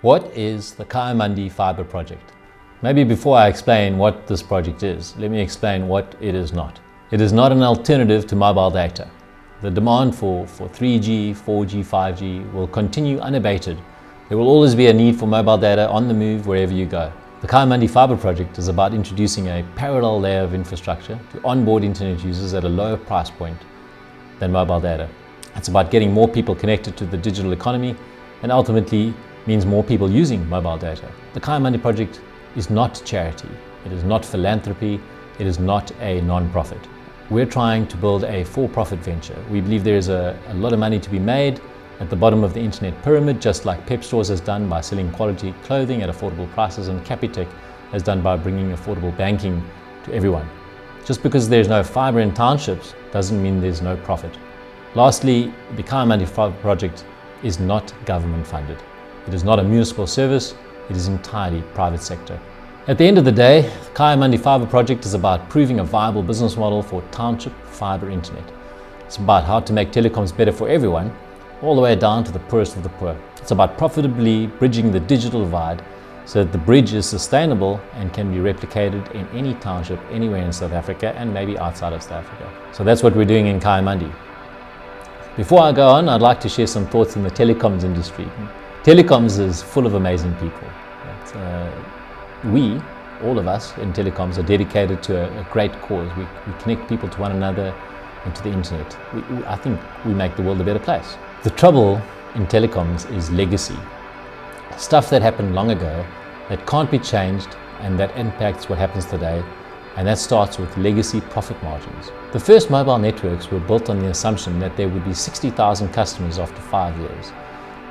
What is the Kayamandi Fiber project? Maybe before I explain what this project is, let me explain what it is not. It is not an alternative to mobile data. The demand for 3G, 4G, 5G will continue unabated. There will always be a need for mobile data on the move wherever you go. The Kayamandi Fiber project is about introducing a parallel layer of infrastructure to onboard internet users at a lower price point than mobile data. It's about getting more people connected to the digital economy and ultimately means more people using mobile data. The Kayamandi project is not charity, it is not philanthropy, it is not a non-profit. We're trying to build a for-profit venture. We believe there is a lot of money to be made at the bottom of the internet pyramid, just like Pep Stores has done by selling quality clothing at affordable prices, and Capitec has done by bringing affordable banking to everyone. Just because there's no fiber in townships doesn't mean there's no profit. Lastly, the Kayamandi Fiber project is not government funded. It is not a municipal service, it is entirely private sector. At the end of the day, the Kayamandi Fiber project is about proving a viable business model for township fiber internet. It's about how to make telecoms better for everyone, all the way down to the poorest of the poor. It's about profitably bridging the digital divide so that the bridge is sustainable and can be replicated in any township anywhere in South Africa and maybe outside of South Africa. So that's what we're doing in Kayamandi. Before I go on, I'd like to share some thoughts in the telecoms industry. Telecoms is full of amazing people. We, all of us in telecoms, are dedicated to a great cause. We connect people to one another and to the internet. I think we make the world a better place. The trouble in telecoms is legacy. Stuff that happened long ago that can't be changed and that impacts what happens today, and that starts with legacy profit margins. The first mobile networks were built on the assumption that there would be 60,000 customers after 5 years.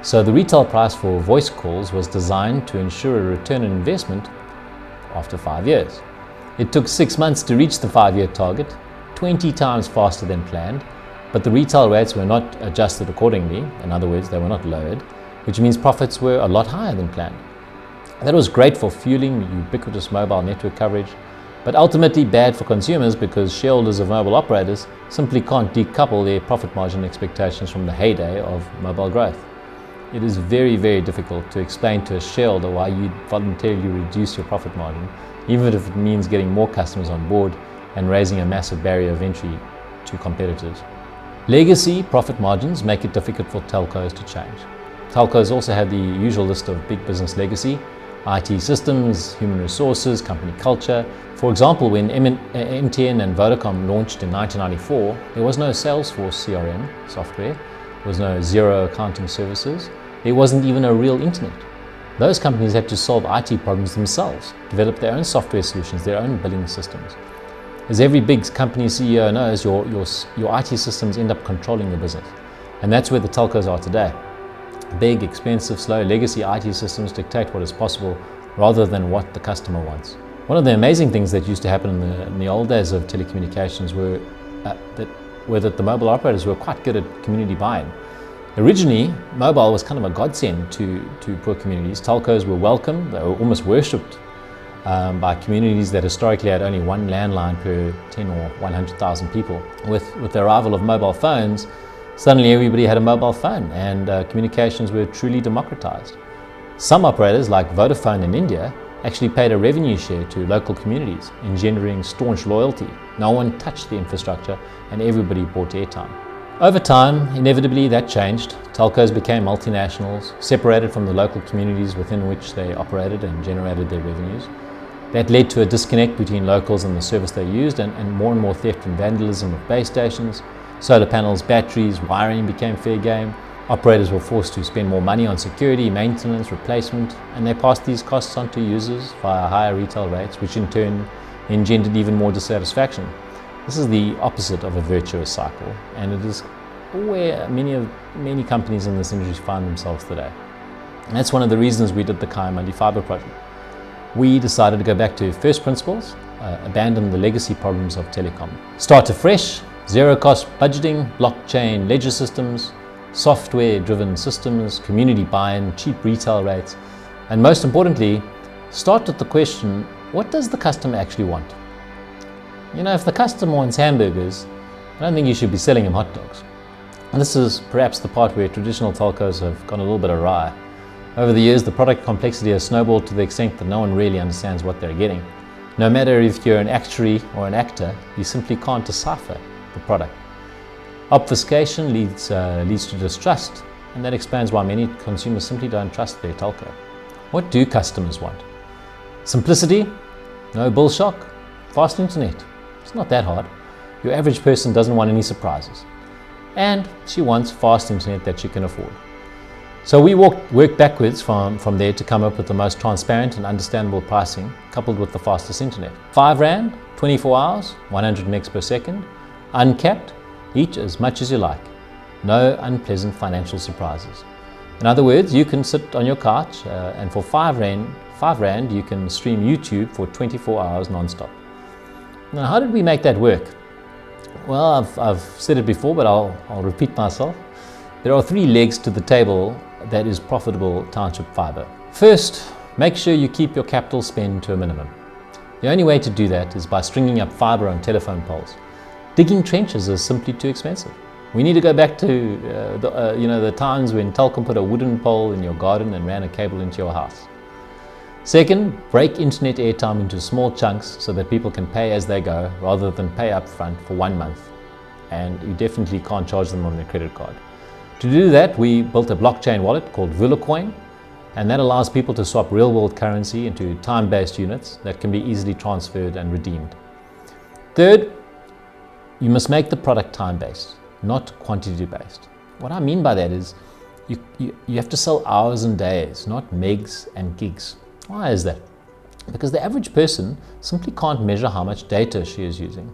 So the retail price for voice calls was designed to ensure a return on investment after 5 years. It took 6 months to reach the 5-year target, 20 times faster than planned, but the retail rates were not adjusted accordingly. In other words, they were not lowered, which means profits were a lot higher than planned. That was great for fueling ubiquitous mobile network coverage, but ultimately bad for consumers because shareholders of mobile operators simply can't decouple their profit margin expectations from the heyday of mobile growth. It is very, very difficult to explain to a shareholder why you'd voluntarily reduce your profit margin, even if it means getting more customers on board and raising a massive barrier of entry to competitors. Legacy profit margins make it difficult for telcos to change. Telcos also have the usual list of big business legacy: IT systems, human resources, company culture. For example, when MTN and Vodacom launched in 1994, there was no Salesforce CRM software, there was no Xero accounting services, there wasn't even a real internet. Those companies had to solve IT problems themselves, develop their own software solutions, their own billing systems. As every big company CEO knows, your IT systems end up controlling the business. And that's where the telcos are today. Big, expensive, slow legacy IT systems dictate what is possible rather than what the customer wants. One of the amazing things that used to happen in the old days of telecommunications were that the mobile operators were quite good at community buy-in. Originally, mobile was kind of a godsend to poor communities. Telcos were welcomed, they were almost worshipped by communities that historically had only one landline per 10 or 100,000 people. With the arrival of mobile phones, suddenly everybody had a mobile phone and communications were truly democratized. Some operators, like Vodafone in India, actually paid a revenue share to local communities, engendering staunch loyalty. No one touched the infrastructure and everybody bought airtime. Over time, inevitably that changed. Telcos became multinationals, separated from the local communities within which they operated and generated their revenues. That led to a disconnect between locals and the service they used, and more theft and vandalism of base stations. Solar panels, batteries, wiring became fair game. Operators were forced to spend more money on security, maintenance, replacement, and they passed these costs on to users via higher retail rates, which in turn engendered even more dissatisfaction. This is the opposite of a virtuous cycle, and it is where many companies in this industry find themselves today. And that's one of the reasons we did the Kayamandi Fiber project. We decided to go back to first principles, abandon the legacy problems of telecom. Start afresh, zero-cost budgeting, blockchain ledger systems, software-driven systems, community buy-in, cheap retail rates, and most importantly, start with the question, what does the customer actually want? If the customer wants hamburgers, I don't think you should be selling him hot dogs. And this is perhaps the part where traditional telcos have gone a little bit awry. Over the years, the product complexity has snowballed to the extent that no one really understands what they're getting. No matter if you're an actuary or an actor, you simply can't decipher the product. Obfuscation leads to distrust, and that explains why many consumers simply don't trust their telco. What do customers want? Simplicity, no bill shock, fast internet. It's not that hard. Your average person doesn't want any surprises. And she wants fast internet that she can afford. So we worked backwards from there to come up with the most transparent and understandable pricing, coupled with the fastest internet. 5 Rand, 24 hours, 100 megs per second, uncapped, each as much as you like. No unpleasant financial surprises. In other words, you can sit on your couch and for 5 Rand, you can stream YouTube for 24 hours non-stop. Now, how did we make that work? Well, I've said it before, but I'll repeat myself. There are 3 legs to the table that is profitable township fibre. First, make sure you keep your capital spend to a minimum. The only way to do that is by stringing up fibre on telephone poles. Digging trenches is simply too expensive. We need to go back to the times when Telkom put a wooden pole in your garden and ran a cable into your house. Second, break internet airtime into small chunks so that people can pay as they go rather than pay up front for 1 month. And you definitely can't charge them on their credit card. To do that, we built a blockchain wallet called VulaCoin, and that allows people to swap real-world currency into time-based units that can be easily transferred and redeemed. Third, you must make the product time-based, not quantity-based. What I mean by that is you have to sell hours and days, not megs and gigs. Why is that? Because the average person simply can't measure how much data she is using.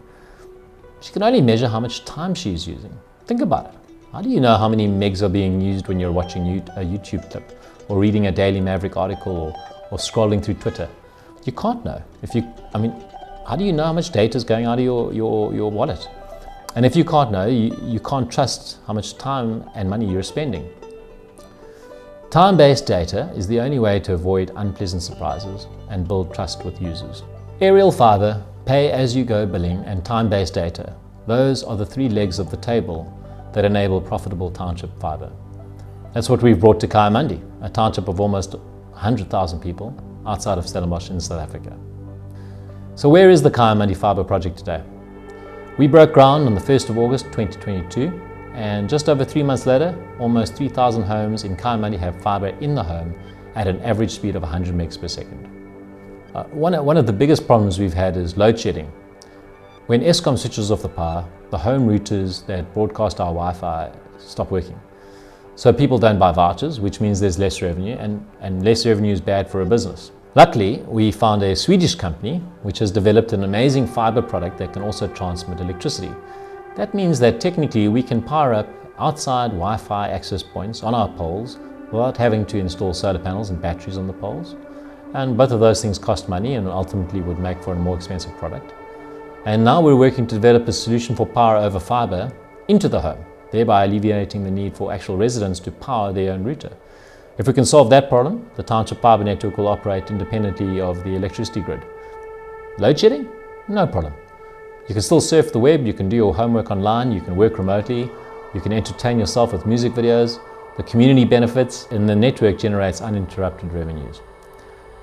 She can only measure how much time she is using. Think about it. How do you know how many megs are being used when you're watching a YouTube clip or reading a Daily Maverick article or scrolling through Twitter? You can't know. How do you know how much data is going out of your wallet? And if you can't know, you can't trust how much time and money you're spending. Time-based data is the only way to avoid unpleasant surprises and build trust with users. Aerial fibre, pay-as-you-go billing, and time-based data. Those are the 3 legs of the table that enable profitable township fibre. That's what we've brought to Kayamandi, a township of almost 100,000 people outside of Stellenbosch in South Africa. So where is the Kayamandi Fibre project today? We broke ground on the 1st of August 2022, and just over 3 months later, almost 3,000 homes in Kayamandi have fibre in the home at an average speed of 100 megs per second. One of the biggest problems we've had is load shedding. When Eskom switches off the power, the home routers that broadcast our Wi-Fi stop working. So people don't buy vouchers, which means there's less revenue, and less revenue is bad for a business. Luckily, we found a Swedish company which has developed an amazing fibre product that can also transmit electricity. That means that technically we can power up outside Wi-Fi access points on our poles without having to install solar panels and batteries on the poles. And both of those things cost money and ultimately would make for a more expensive product. And now we're working to develop a solution for power over fibre into the home, thereby alleviating the need for actual residents to power their own router. If we can solve that problem, the township fibre network will operate independently of the electricity grid. Load shedding? No problem. You can still surf the web, you can do your homework online, you can work remotely, you can entertain yourself with music videos, the community benefits, and the network generates uninterrupted revenues.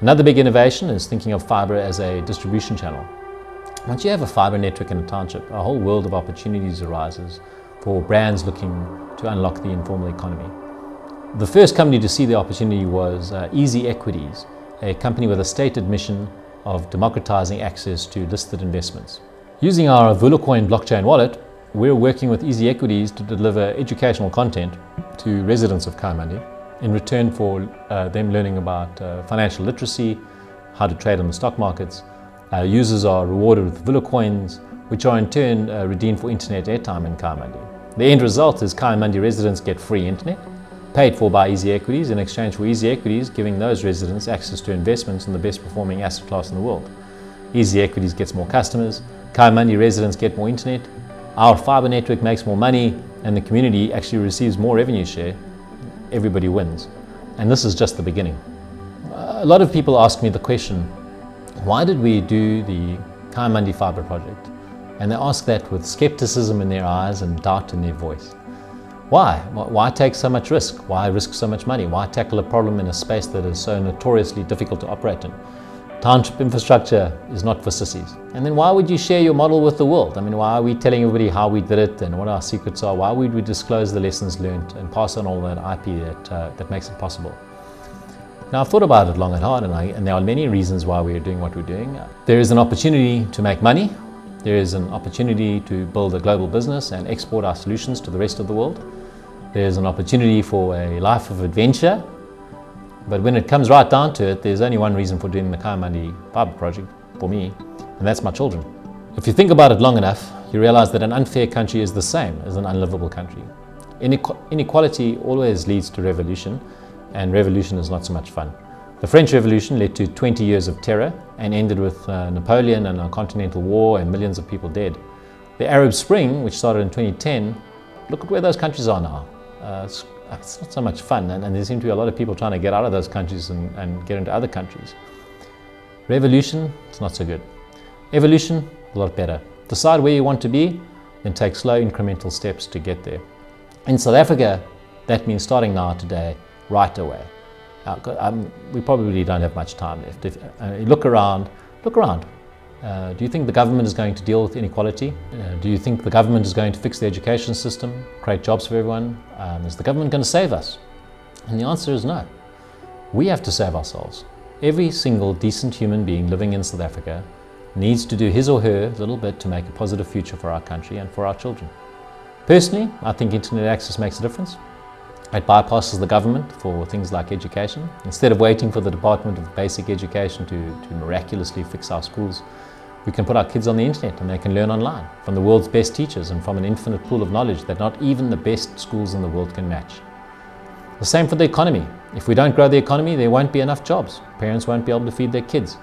Another big innovation is thinking of fibre as a distribution channel. Once you have a fibre network in a township, a whole world of opportunities arises for brands looking to unlock the informal economy. The first company to see the opportunity was Easy Equities, a company with a stated mission of democratizing access to listed investments. Using our VulaCoin blockchain wallet, we're working with Easy Equities to deliver educational content to residents of Kayamandi in return for them learning about financial literacy, how to trade on the stock markets. Users are rewarded with VulaCoins, which are in turn redeemed for internet airtime in Kayamandi. The end result is Kayamandi residents get free internet, paid for by Easy Equities in exchange for Easy Equities giving those residents access to investments in the best performing asset class in the world. Easy Equities gets more customers, Kayamandi residents get more internet, our fibre network makes more money, and the community actually receives more revenue share. Everybody wins. And this is just the beginning. A lot of people ask me the question, why did we do the Kayamandi Fibre project? And they ask that with skepticism in their eyes and doubt in their voice. Why? Why take so much risk? Why risk so much money? Why tackle a problem in a space that is so notoriously difficult to operate in? Township infrastructure is not for sissies. And then why would you share your model with the world? I mean, why are we telling everybody how we did it and what our secrets are? Why would we disclose the lessons learned and pass on all that IP that makes it possible? Now, I've thought about it long and hard, and there are many reasons why we're doing what we're doing. There is an opportunity to make money. There is an opportunity to build a global business and export our solutions to the rest of the world. There's an opportunity for a life of adventure. But when it comes right down to it, there's only one reason for doing the Kayamandi Fibre project for me, and that's my children. If you think about it long enough, you realize that an unfair country is the same as an unlivable country. Inequality always leads to revolution, and revolution is not so much fun. The French Revolution led to 20 years of terror and ended with Napoleon and a continental war and millions of people dead. The Arab Spring, which started in 2010, look at where those countries are now. It's not so much fun, and there seem to be a lot of people trying to get out of those countries and get into other countries. Revolution, it's not so good. Evolution, a lot better. Decide where you want to be, then take slow incremental steps to get there. In South Africa, that means starting now, today, right away. We probably don't have much time left. Look around. Do you think the government is going to deal with inequality? Do you think the government is going to fix the education system, create jobs for everyone? Is the government going to save us? And the answer is no. We have to save ourselves. Every single decent human being living in South Africa needs to do his or her little bit to make a positive future for our country and for our children. Personally, I think internet access makes a difference. It bypasses the government for things like education. Instead of waiting for the Department of Basic Education to miraculously fix our schools, we can put our kids on the internet and they can learn online from the world's best teachers and from an infinite pool of knowledge that not even the best schools in the world can match. The same for the economy. If we don't grow the economy, there won't be enough jobs. Parents won't be able to feed their kids.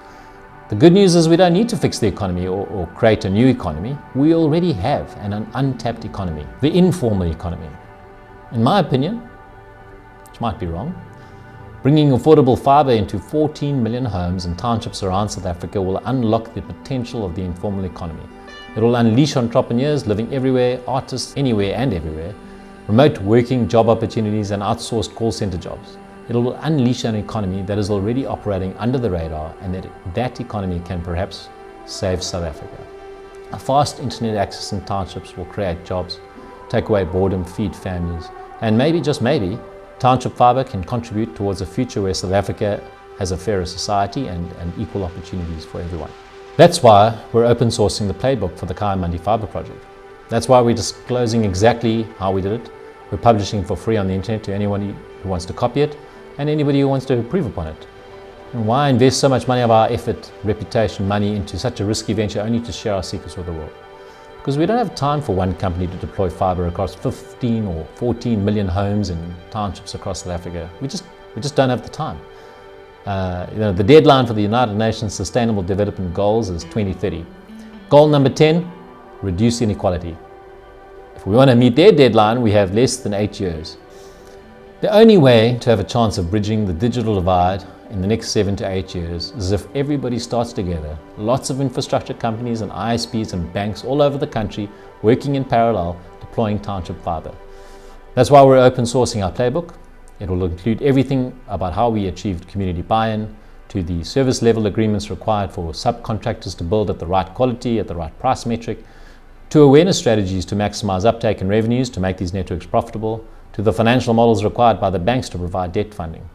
The good news is we don't need to fix the economy or create a new economy. We already have an untapped economy, the informal economy. In my opinion, which might be wrong, bringing affordable fibre into 14 million homes and townships around South Africa will unlock the potential of the informal economy. It will unleash entrepreneurs living everywhere, artists anywhere and everywhere, remote working job opportunities and outsourced call centre jobs. It will unleash an economy that is already operating under the radar, and that economy can perhaps save South Africa. A fast internet access in townships will create jobs, take away boredom, feed families, and maybe, just maybe, township fibre can contribute towards a future where South Africa has a fairer society and equal opportunities for everyone. That's why we're open sourcing the playbook for the Kayamandi Fibre project. That's why we're disclosing exactly how we did it. We're publishing for free on the internet to anyone who wants to copy it and anybody who wants to improve upon it. And why invest so much money of our effort, reputation, money into such a risky venture only to share our secrets with the world? Because we don't have time for one company to deploy fibre across 15 or 14 million homes in townships across South Africa. We just don't have the time. The deadline for the United Nations Sustainable Development Goals is 2030. Goal number 10, reduce inequality. If we want to meet their deadline, we have less than 8 years. The only way to have a chance of bridging the digital divide in the next 7 to 8 years is if everybody starts together, lots of infrastructure companies and ISPs and banks all over the country working in parallel, deploying township fibre. That's why we're open sourcing our playbook. It will include everything about how we achieved community buy-in, to the service level agreements required for subcontractors to build at the right quality, at the right price metric, to awareness strategies to maximize uptake and revenues to make these networks profitable, to the financial models required by the banks to provide debt funding.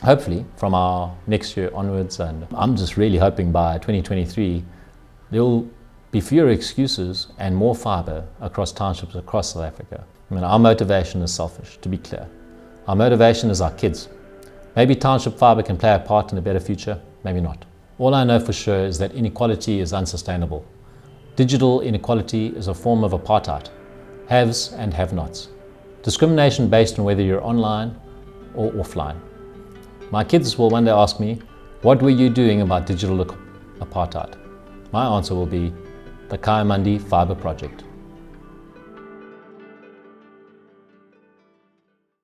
Hopefully, from our next year onwards, and I'm just really hoping by 2023, there will be fewer excuses and more fibre across townships across South Africa. I mean, our motivation is selfish, to be clear. Our motivation is our kids. Maybe township fibre can play a part in a better future, maybe not. All I know for sure is that inequality is unsustainable. Digital inequality is a form of apartheid, haves and have-nots. Discrimination based on whether you're online or offline. My kids will one day ask me, what were you doing about digital apartheid? My answer will be the Kayamandi Fibre Project.